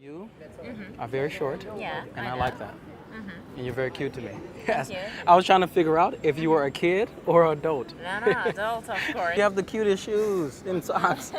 You are very short, Yeah, and I I know. like that. And you're very cute to me. Yes. you. I was trying to figure out if you were a kid or adult. No, adult, of course. You have the cutest shoes and socks.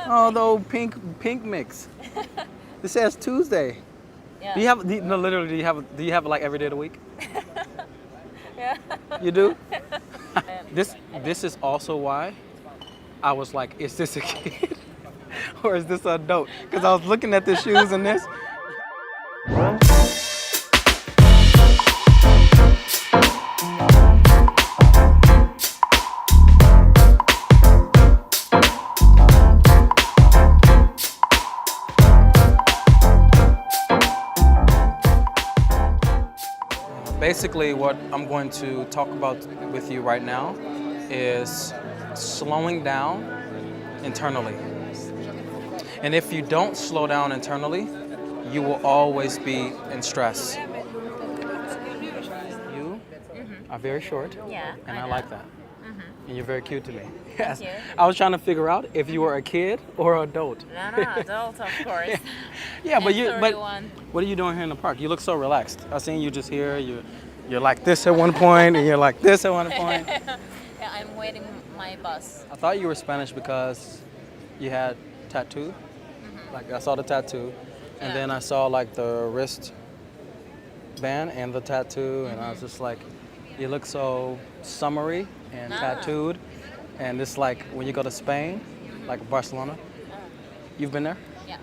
Oh, the old pink mix. It says Tuesday. Yeah. No, literally, do you have it like every day of the week? Yeah. You do? Um, This is also why I was like, is this a kid or is this an adult? Because I was looking at the shoes and this. Basically, what I'm going to talk about with you right now is slowing down internally. And if you don't slow down internally, you will always be in stress. You are very short, Yeah, and I I know. like that. And you're very cute to me. Yes. you. I was trying to figure out if you were a kid or adult. No, adult, of course. Yeah, but I'm 31. what are you doing here in the park? You look so relaxed. I seen you just here. You're like this at one point, and you're like this at one point. Yeah, I'm waiting my bus. I thought you were Spanish because you had tattoo. Like I saw the tattoo, and Yeah. then I saw like the wrist band and the tattoo, and I was just like, you look so summery and Ah. tattooed, and it's like when you go to Spain, like Barcelona. You've been there? Yeah,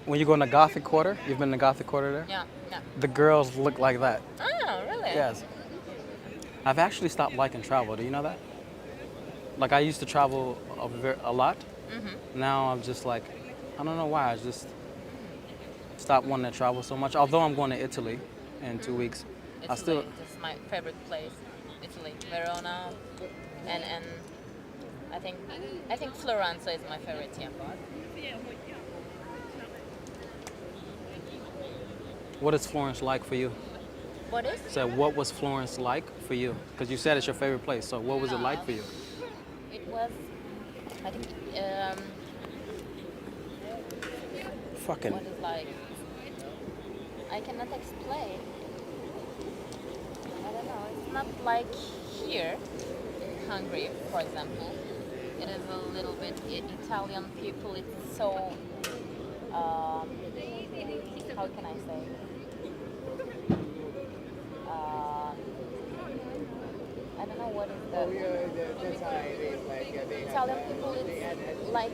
When you go in the Gothic Quarter, you've been in the Gothic Quarter there? yeah, yeah. The girls look like that. Oh, really? Yes. I've actually stopped liking travel. Do you know that? Like I used to travel a lot. Now I'm just like, I don't know why. I just stopped wanting to travel so much. Although I'm going to Italy in 2 weeks, I still. Italy, this is my favorite place. Italy, Verona, and I think Florence is my favorite. Yeah. What is Florence like for you? What is? So what was Florence like for you? Because you said it's your favorite place. So what was it like for you? It was, I think, Fucking. what is like? I cannot explain. I don't know. It's not like here, in Hungary, for example. It is a little bit Italian people. It's so. How can I say? I don't know what is the Italian people. It's like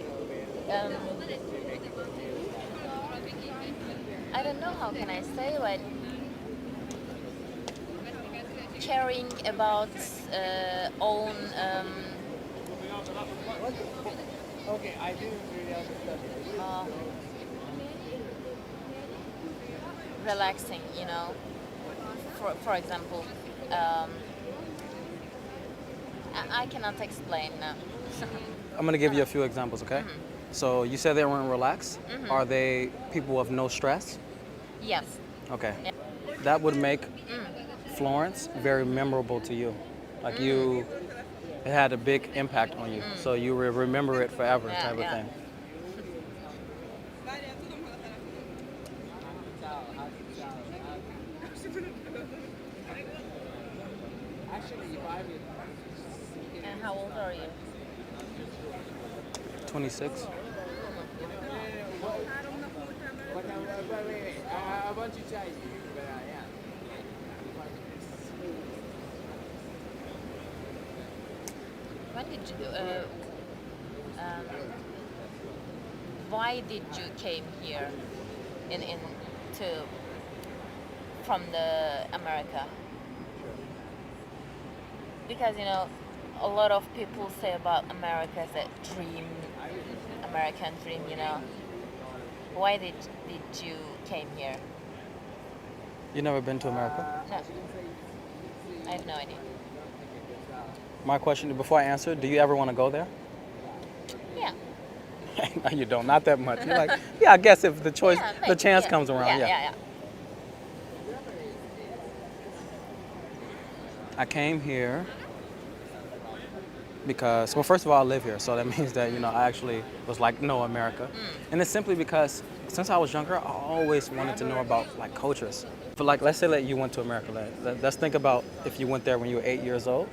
I don't know how can I say, but caring about own Okay, I didn't really understand. relaxing, you know. For example, I cannot explain now. I'm gonna give you a few examples, okay? So you said they weren't relaxed. Are they people with no stress? Yes. Okay. Yeah. That would make Florence very memorable to you. Like you, it had a big impact on you. So you will remember it forever, Yeah, type of yeah. thing. And how old are you? 26. Wait. I want to try you, but yeah. When did you? Why did you came here in to from the America? Because you know, a lot of people say about America as a dream, American dream. You know, why did you came here? You never been to America? No, I have no idea. My question before I answer, do you ever want to go there? Yeah. No, you don't. Not that much. You're like, yeah, I guess if the choice, Yeah, the maybe, chance yeah. comes around, Yeah. I came here because, well, first of all, I live here, so that means that, I actually was like, no, America. And it's simply because since I was younger, I always wanted to know about like cultures. But like, let's say that you went to America. Let's think about if you went there when you were 8 years old.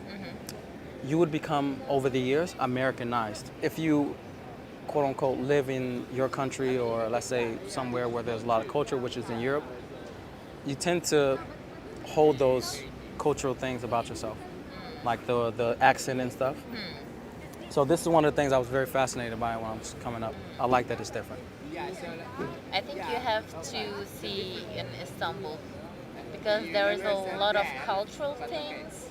You would become over the years Americanized. If you quote unquote live in your country or let's say somewhere where there's a lot of culture, which is in Europe, you tend to hold those cultural things about yourself, like the accent and stuff. So this is one of the things I was very fascinated by when I was coming up. I like that it's different. I think you have to see in Istanbul because there is a lot of cultural things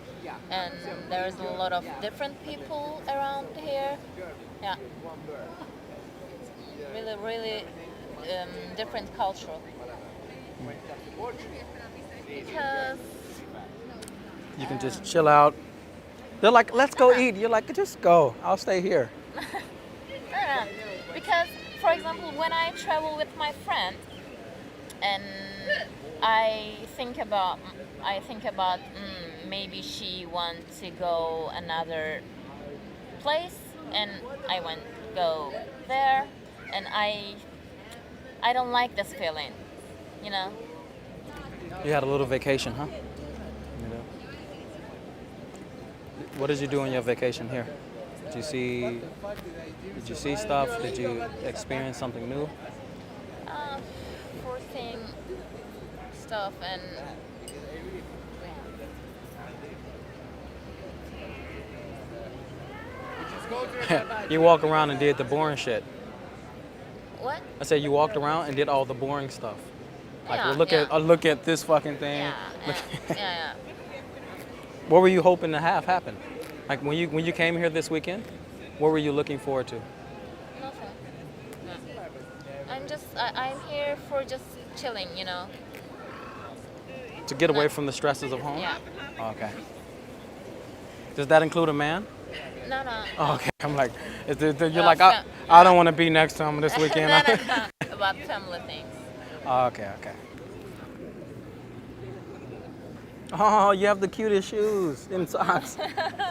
and there is a lot of different people around here. Yeah, really, really different cultural. Because You can just chill out. They're like, let's go eat. You're like, just go. I'll stay here. because, for example, when I travel with my friend and I think about maybe she wants to go another place and I want to go there and I don't like this feeling, you know. You had a little vacation, huh? You know. What did you do on your vacation here? Did you see stuff? Did you experience something new? Forcing stuff and You walk around and did the boring shit. what? I said you walked around and did all the boring stuff. Like Yeah, look at this fucking thing. Yeah. What were you hoping to have happen? Like when you came here this weekend, what were you looking forward to? Nothing. No. I'm here for just chilling, you know. To get away from the stresses of home? Yeah. Okay. Does that include a man? No. Oh, okay. I'm like, you're Oh, like, I don't want to be next to him this weekend. No. About family things. Okay. Oh, you have the cutest shoes and socks.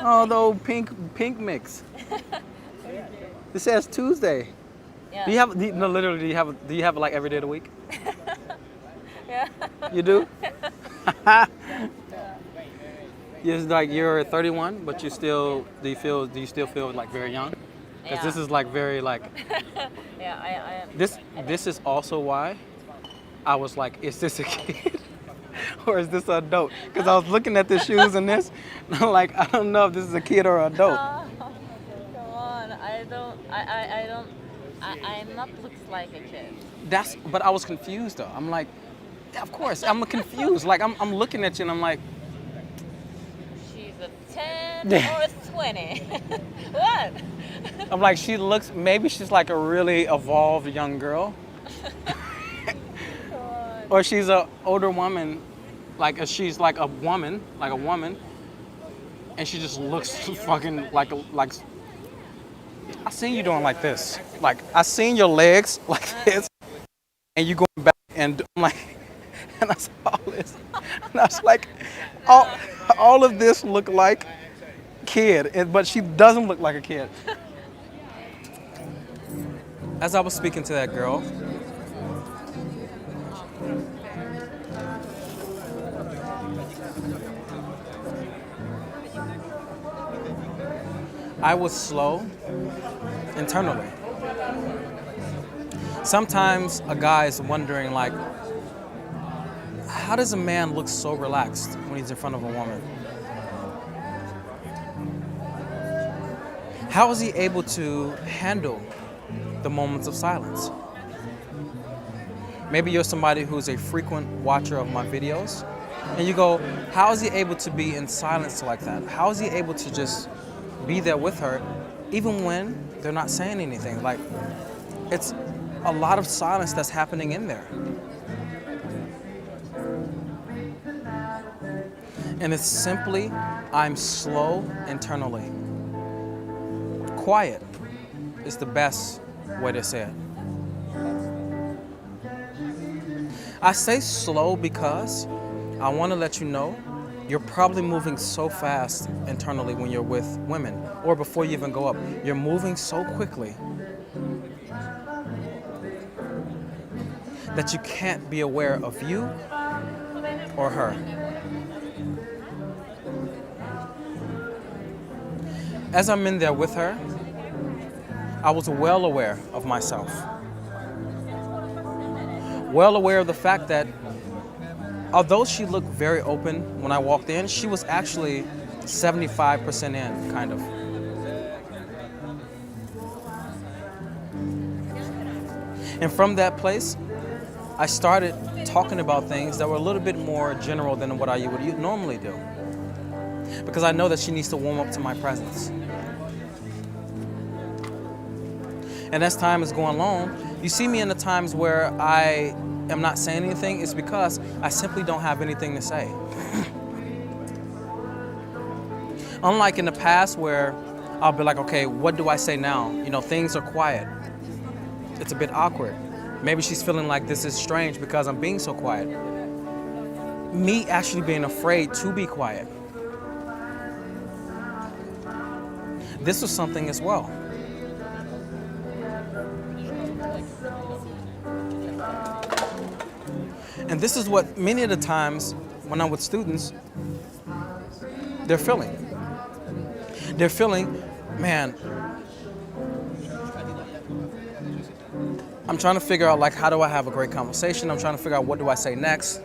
Oh, the old pink mix. It says Tuesday. Yeah. Literally, do you have it like every day of the week? Yeah. You do? It's like you're 31, but do you still feel like very young? Because this is like very like. Yeah, I am. This is also why I was like, is this a kid or is this an adult? Because I was looking at the shoes and this, and I'm like, I don't know if this is a kid or an adult. Oh, come on, I'm not looks like a kid. But I was confused though. I'm like, yeah, of course, I'm confused. Like I'm looking at you and I'm like, She's a 10 or a 20. What? I'm like, maybe she's like a really evolved young girl. Come on. Or she's an older woman, she's like a woman, and she just looks fucking like. I seen you doing like this, like I seen your legs like this, and you going back, and I'm like, and I saw all this, and I was like, all of this look like kid, but she doesn't look like a kid. As I was speaking to that girl, I was slow internally. Sometimes a guy is wondering like, how does a man look so relaxed when he's in front of a woman? How is he able to handle the moments of silence? Maybe you're somebody who's a frequent watcher of my videos, and you go, how is he able to be in silence like that? How is he able to just be there with her, even when they're not saying anything? Like, it's a lot of silence that's happening in there. And it's simply, I'm slow internally. Quiet is the best way to say it. I say slow because I want to let you know you're probably moving so fast internally when you're with women, or before you even go up. You're moving so quickly. that you can't be aware of you or her. As I'm in there with her, I was well aware of myself. Well aware of the fact that although she looked very open when I walked in, she was actually 75% in, kind of. And from that place, I started talking about things that were a little bit more general than what I would normally do. Because I know that she needs to warm up to my presence. And as time is going along, you see me in the times where I am not saying anything, it's because I simply don't have anything to say. Unlike in the past where I'll be like, okay, what do I say now? You know, things are quiet. It's a bit awkward. Maybe she's feeling like this is strange because I'm being so quiet. Me actually being afraid to be quiet. This was something as well. And this is what many of the times when I'm with students, they're feeling. They're feeling, man, I'm trying to figure out, like, how do I have a great conversation? I'm trying to figure out what do I say next.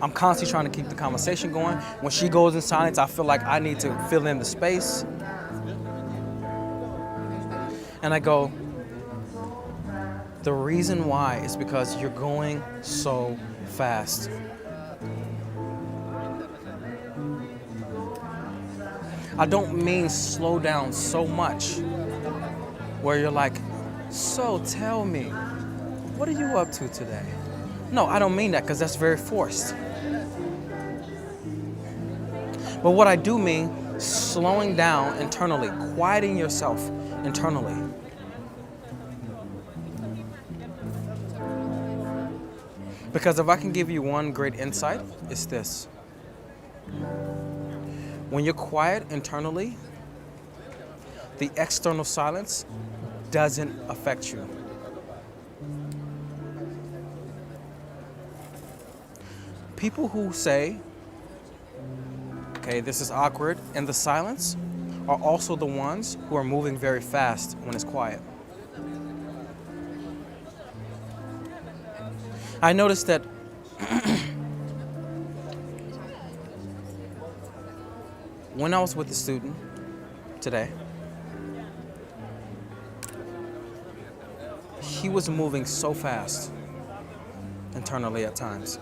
I'm constantly trying to keep the conversation going. When she goes in silence, I feel like I need to fill in the space. And I go, the reason why is because you're going so fast. I don't mean slow down so much where you're like, so tell me, what are you up to today? No, I don't mean that because that's very forced. But what I do mean, slowing down internally, quieting yourself internally. Because if I can give you one great insight, it's this. When you're quiet internally, the external silence doesn't affect you. People who say, okay, this is awkward, and the silence are also the ones who are moving very fast when it's quiet. I noticed that when I was with the student today, he was moving so fast internally at times.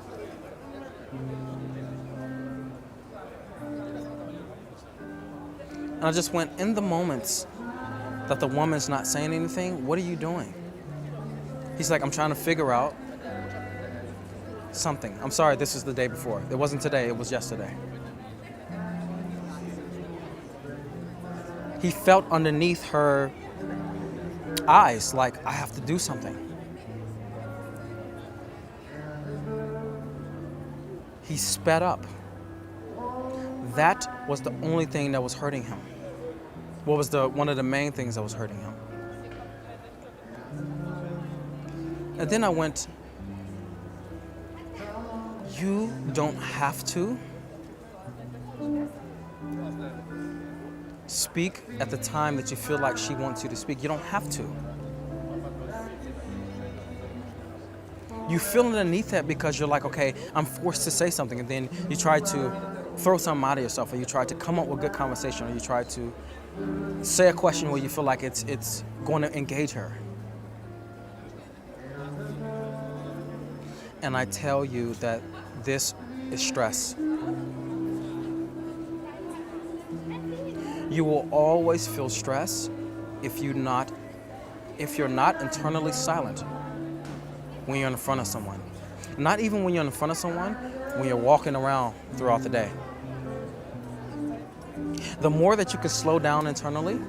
And I just went, in the moments that the woman's not saying anything, what are you doing? He's like, I'm trying to figure out something. I'm sorry, this is the day before. It wasn't today, it was yesterday. He felt underneath her eyes like, I have to do something. He sped up. That was the only thing that was hurting him. What was one of the main things that was hurting him? And then I went, you don't have to speak at the time that you feel like she wants you to speak. You don't have to. You feel underneath that because you're like, okay, I'm forced to say something, and then you try to throw something out of yourself, or you try to come up with good conversation, or you try to say a question where you feel like it's going to engage her. And I tell you that this is stress. You will always feel stress if you're not internally silent when you're in front of someone. Not even when you're in front of someone, when you're walking around throughout the day. The more that you can slow down internally,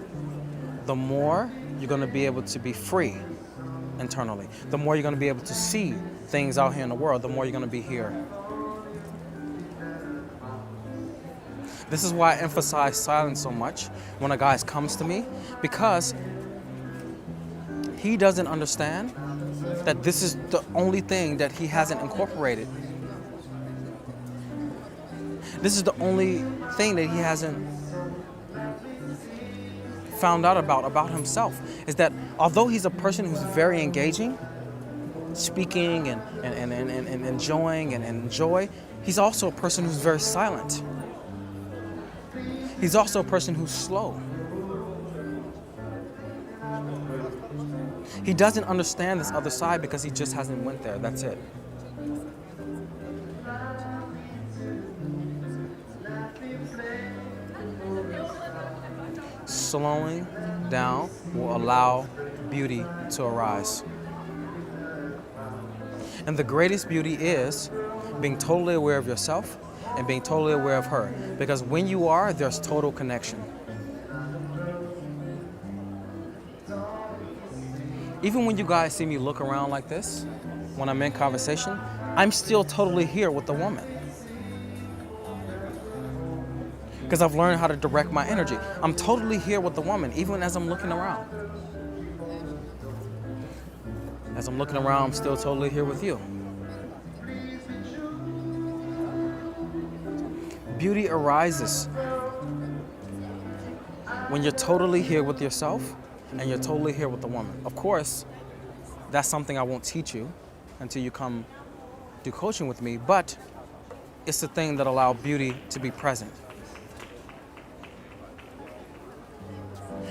the more you're going to be able to be free internally. The more you're going to be able to see things out here in the world, the more you're going to be here. This is why I emphasize silence so much when a guy comes to me, because he doesn't understand that this is the only thing that he hasn't incorporated. This is the only thing that he hasn't found out about himself, is that although he's a person who's very engaging, speaking and enjoying and enjoy, he's also a person who's very silent. He's also a person who's slow. He doesn't understand this other side because he just hasn't went there. That's it. Slowing down will allow beauty to arise. And the greatest beauty is being totally aware of yourself and being totally aware of her. Because when you are, there's total connection. Even when you guys see me look around like this, when I'm in conversation, I'm still totally here with the woman. Because I've learned how to direct my energy. I'm totally here with the woman, even as I'm looking around. As I'm looking around, I'm still totally here with you. Beauty arises when you're totally here with yourself and you're totally here with the woman. Of course, that's something I won't teach you until you come do coaching with me, but it's the thing that allows beauty to be present.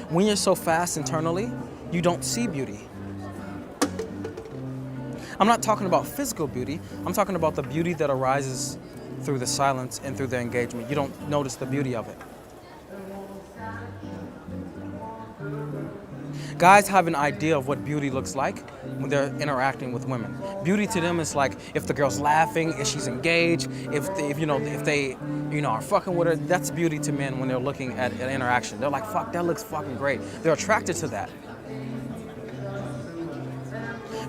When you're so fast internally, you don't see beauty. I'm not talking about physical beauty. I'm talking about the beauty that arises through the silence and through the engagement. You don't notice the beauty of it. Guys have an idea of what beauty looks like when they're interacting with women. Beauty to them is like if the girl's laughing, if she's engaged, if they are fucking with her. That's beauty to men when they're looking at an interaction. They're like, fuck, that looks fucking great. They're attracted to that.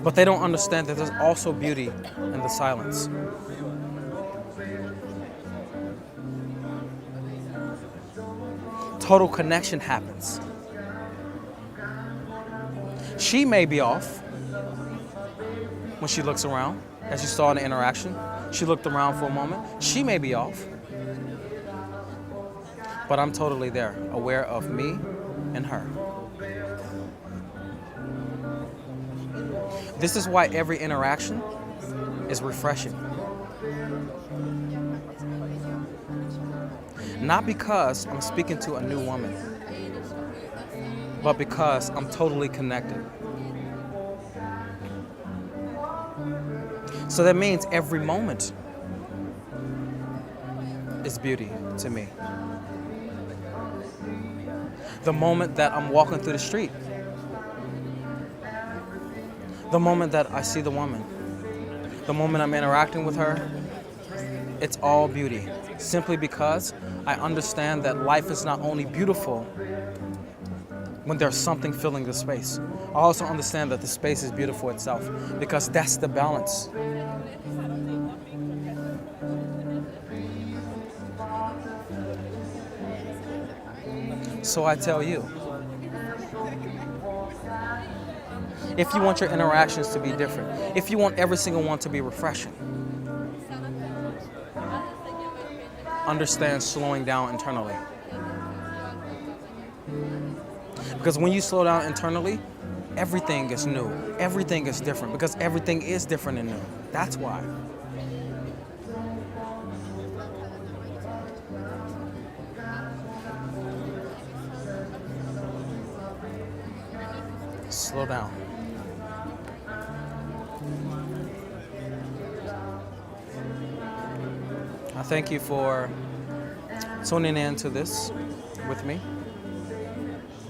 But they don't understand that there's also beauty in the silence. Total connection happens. She may be off when she looks around, as you saw in the interaction. She looked around for a moment. She may be off. But I'm totally there, aware of me and her. This is why every interaction is refreshing. Not because I'm speaking to a new woman, but because I'm totally connected. So that means every moment is beauty to me. The moment that I'm walking through the street, the moment that I see the woman, the moment I'm interacting with her, it's all beauty. Simply because I understand that life is not only beautiful when there's something filling the space. I also understand that the space is beautiful itself, because that's the balance. So I tell you, if you want your interactions to be different, if you want every single one to be refreshing, understand slowing down internally. Because when you slow down internally, everything is new. Everything is different, because everything is different and new. That's why. Slow down. I thank you for tuning in to this with me.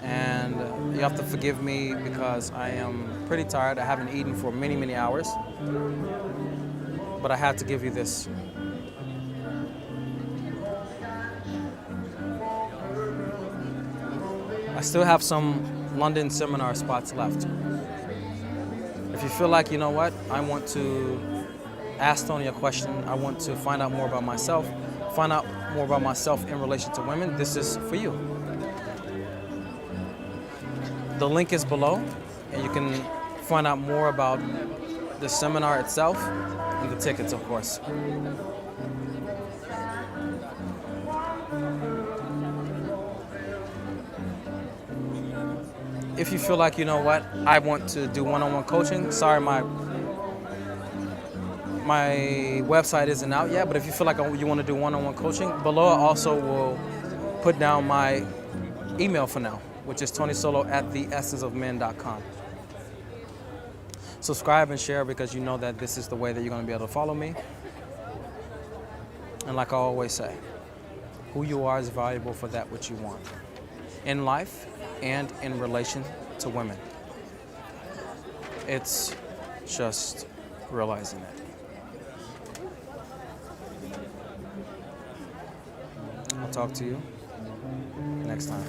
And you have to forgive me because I am pretty tired. I haven't eaten for many, many hours. But I had to give you this. I still have some London seminar spots left. If you feel like, you know what, I want to ask Tony a question, I want to find out more about myself, in relation to women, this is for you. The link is below, and you can find out more about the seminar itself and the tickets, of course. If you feel like, you know what, I want to do one-on-one coaching, sorry, my website isn't out yet, but if you feel like you want to do one-on-one coaching, below I also will put down my email for now, which is tonysolo@theessenceofmen.com. Subscribe and share because you know that this is the way that you're going to be able to follow me. And like I always say, who you are is valuable for that which you want in life and in relation to women. It's just realizing it. I'll talk to you next time.